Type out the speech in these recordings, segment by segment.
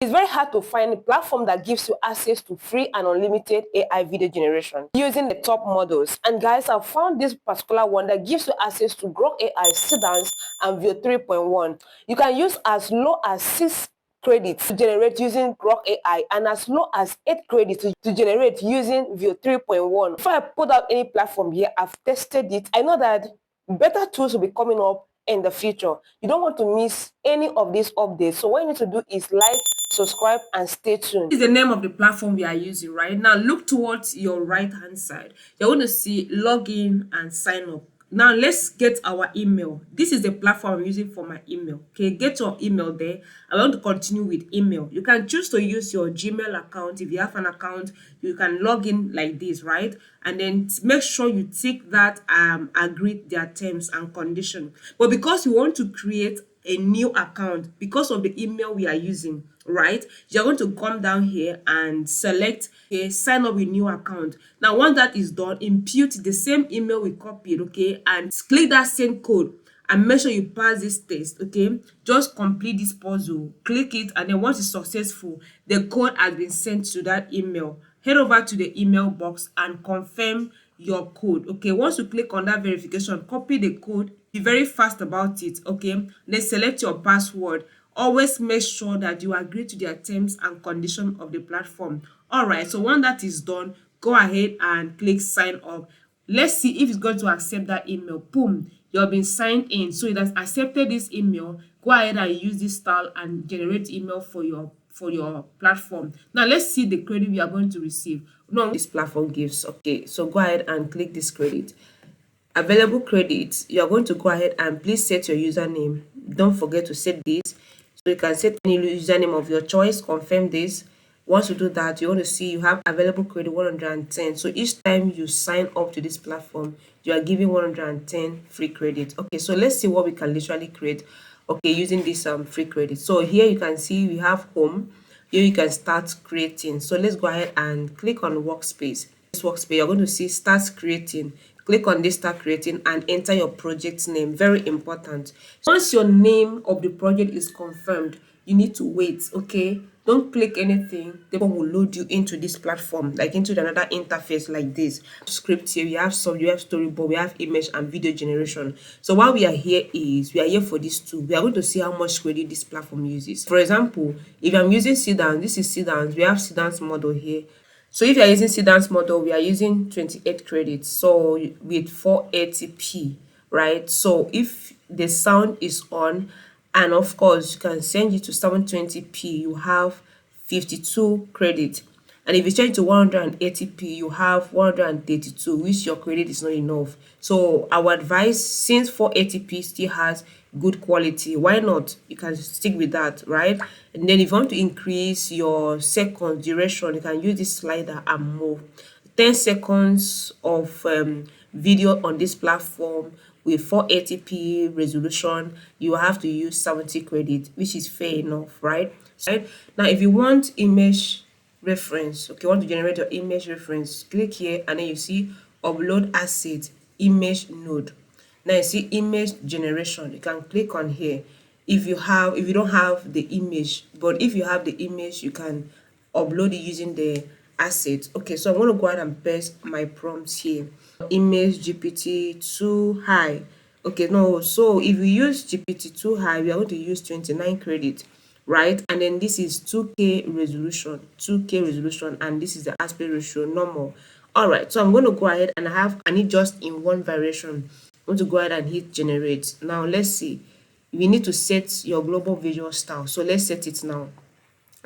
It's very hard to find a platform that gives you access to free and unlimited AI video generation using the top models. And guys, I've found this particular one that gives you access to Grok AI, Seedance, and Veo 3.1. You can use as low as 6 credits to generate using Grok AI and as low as 8 credits to generate using Veo 3.1. Before I put out any platform here, I've tested it. I know that better tools will be coming up in the future. You don't want to miss any of these updates. So what you need to do is like, subscribe, and stay tuned. This is the name of the platform we are using. Right now, look towards your right hand side. You're going to see login and sign up. Now let's get our email. This is the platform I'm using for my email. Okay, get your email there. I want to continue with email. You can choose to use your Gmail account. If you have an account, you can log in like this, right? And then make sure you tick that agree their terms and condition. But because you want to create a new account because of the email we are using, right, you're going to come down here and select a sign up with new account. Now once that is done, input the same email we copied, okay, and click that same code and make sure you pass this test. Okay, just complete this puzzle, click it, and then once it's successful, the code has been sent to that email. Head over to the email box and confirm your code. Okay, once you click on that verification, copy the code, be very fast about it. Okay, then select your password. Always make sure that you agree to their terms and condition of the platform. All right, so when that is done, go ahead and click sign up. Let's see if it's going to accept that email. Boom, you have been signed in. So it has accepted this email. Go ahead and use this style and generate email for your platform. Now let's see the credit we are going to receive. No, this platform gives. Okay, so go ahead and click this credit. Available credits, you are going to go ahead and please set your username. Don't forget to set this. So you can set any username of your choice, confirm this. Once you do that, you want to see you have available credit 110. So each time you sign up to this platform, you are giving 110 free credit. Okay, so let's see what we can literally create, okay, using this free credit. So here you can see we have home. Here you can start creating. So let's go ahead and click on workspace. This workspace, you're going to see start creating. Click on this start creating and enter your project name. Very important. Once your name of the project is confirmed, you need to wait. Okay, don't click anything. The one will load you into this platform, like into another interface like this. Script here, we have some, you have storyboard, we have image and video generation. So what we are here is we are here for these two. We are going to see how much credit this platform uses. For example, if I'm using Seedance, this is Seedance. We have Seedance model here. So if you are using Seedance model, we are using 28 credits. So with 480p, right? So if the sound is on, and of course you can send it to 720p, you have 52 credits. And if you change to 180p, you have 132, which your credit is not enough. So our advice, since 480p still has good quality, why not? You can stick with that, right? And then if you want to increase your second duration, you can use this slider and move 10 seconds of video on this platform with 480p resolution. You have to use 70 credit, which is fair enough, right? Now if you want image reference, okay, want to generate your image reference, click here and then you see upload asset image node. Now you see image generation, you can click on here. If you don't have the image, but if you have the image, you can upload it using the asset. Okay, so I'm going to go ahead and paste my prompts here. Image GPT too high. Okay, no, so if we use GPT too high, we are going to use 29 credit, right? And then this is 2K resolution, 2K resolution, and this is the aspect ratio normal. All right, so I'm going to go ahead and I need just in one variation. I'm going to go ahead and hit generate. Now let's see. We need to set your global visual style. So let's set it now.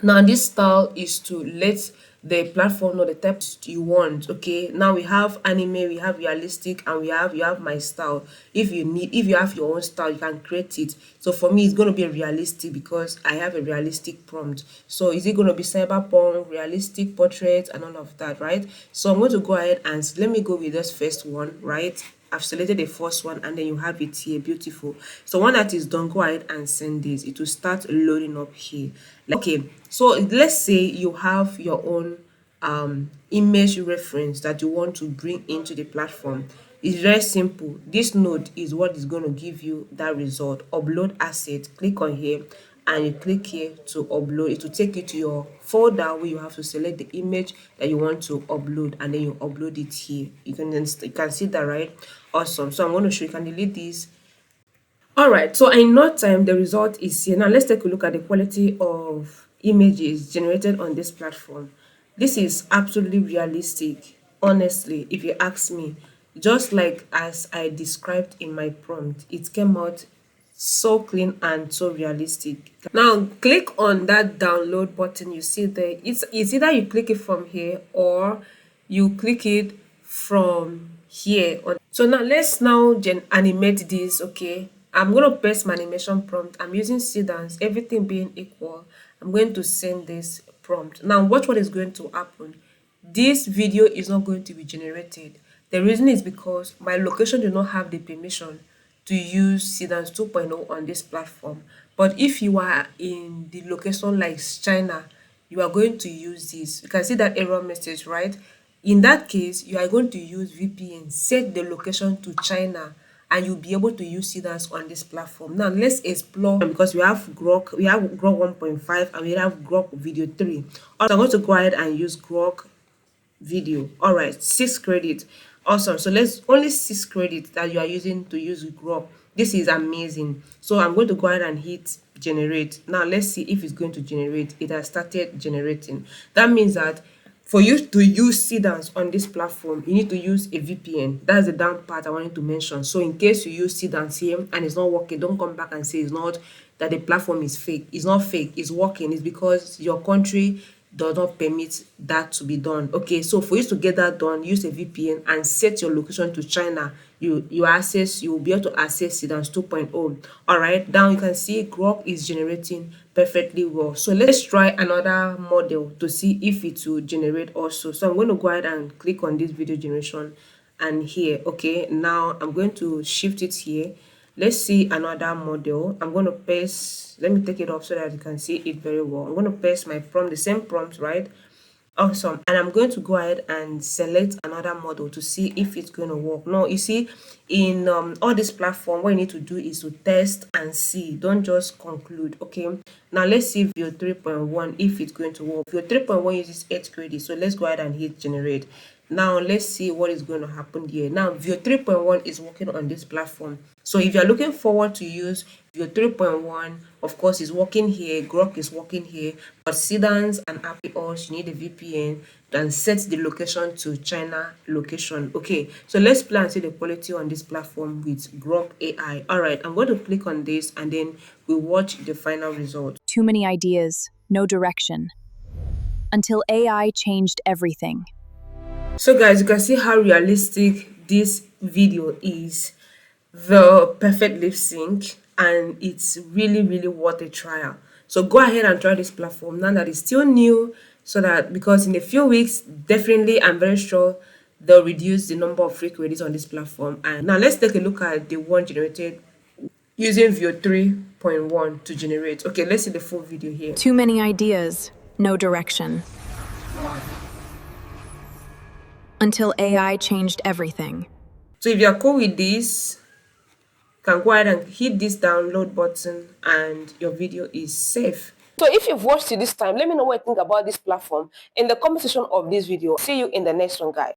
Now this style is to let the platform know the types you want. Okay, now we have anime, we have realistic, and you have my style. If you have your own style, you can create it. So for me, it's going to be a realistic because I have a realistic prompt. So is it going to be cyberpunk, realistic, portrait, and all of that, right? So I'm going to go ahead and let me go with this first one, right? I've selected the first one and then you have it here. Beautiful. So when that is done, go ahead and send this. It will start loading up here. Okay, so let's say you have your own image reference that you want to bring into the platform. It's very simple. This node is what is going to give you that result. Upload asset. Click on here and you click here to upload. It will take you to your folder where you have to select the image that you want to upload, and then you upload it here. You can see that, right? Awesome. So I'm going to show you. Can delete this. All right, so in no time the result is here. Now let's take a look at the quality of images generated on this platform. This is absolutely realistic, honestly, if you ask me. Just like as I described in my prompt, it came out so clean and so realistic. Now click on that download button you see there. It's either you click it from here or you click it from here. So now let's now animate this. Okay, I'm going to paste my animation prompt. I'm using Seedance. Everything being equal, I'm going to send this prompt. Now watch what is going to happen. This video is not going to be generated. The reason is because my location do not have the permission to use Seedance 2.0 on this platform. But if you are in the location like China, you are going to use this. You can see that error message, right? In that case, you are going to use VPN, set the location to China, and you'll be able to use Seedance on this platform. Now let's explore, because we have Grok 1.5 and we have Grok Video 3. Also, I'm going to go ahead and use Grok Video. All right, 6 credit. Awesome. So let's only 6 credits that you are using to use Grok. This is amazing. So I'm going to go ahead and hit generate. Now let's see if it's going to generate. It has started generating. That means that for you to use Seedance on this platform, you need to use a VPN. That's the down part I wanted to mention. So in case you use Seedance here and it's not working, don't come back and say it's not, that the platform is fake. It's not fake, it's working. It's because your country does not permit that to be done. Okay, so for you to get that done, use a VPN and set your location to China. You will be able to access Seedance 2.0. All right, down you can see Grok is generating perfectly well. So let's try another model to see if it will generate also. So I'm going to go ahead and click on this video generation and here. Okay, now I'm going to shift it here. Let's see another model. I'm going to paste, let me take it off so that you can see it very well. I'm going to paste my prompt, the same prompt, right? Awesome. And I'm going to go ahead and select another model to see if it's going to work. Now you see, in all this platform, what you need to do is to test and see. Don't just conclude. Okay, now let's see Veo 3.1 if it's going to work. Veo 3.1 uses 8 credits, so let's go ahead and hit generate. Now let's see what is going to happen here. Now Veo 3.1 is working on this platform. So if you're looking forward to use Veo 3.1, of course, is working here, Grok is working here, but Seedance and APIOS, you need a VPN and set the location to China location. Okay, so let's play and see the quality on this platform with Grok AI. All right, I'm going to click on this and then we watch the final result. Too many ideas, no direction. Until AI changed everything. So guys, you can see how realistic this video is. The perfect lip sync, and it's really worth a trial. So go ahead and try this platform now that it's still new, so that, because in a few weeks, definitely I'm very sure they'll reduce the number of free credits on this platform. And now let's take a look at the one generated using Veo 3.1 to generate. Okay, let's see the full video here. Too many ideas, no direction. Until AI changed everything. So if you're cool with this, you can go ahead and hit this download button and your video is safe. So if you've watched it this time, let me know what you think about this platform in the comment section of this video. See you in the next one, guys.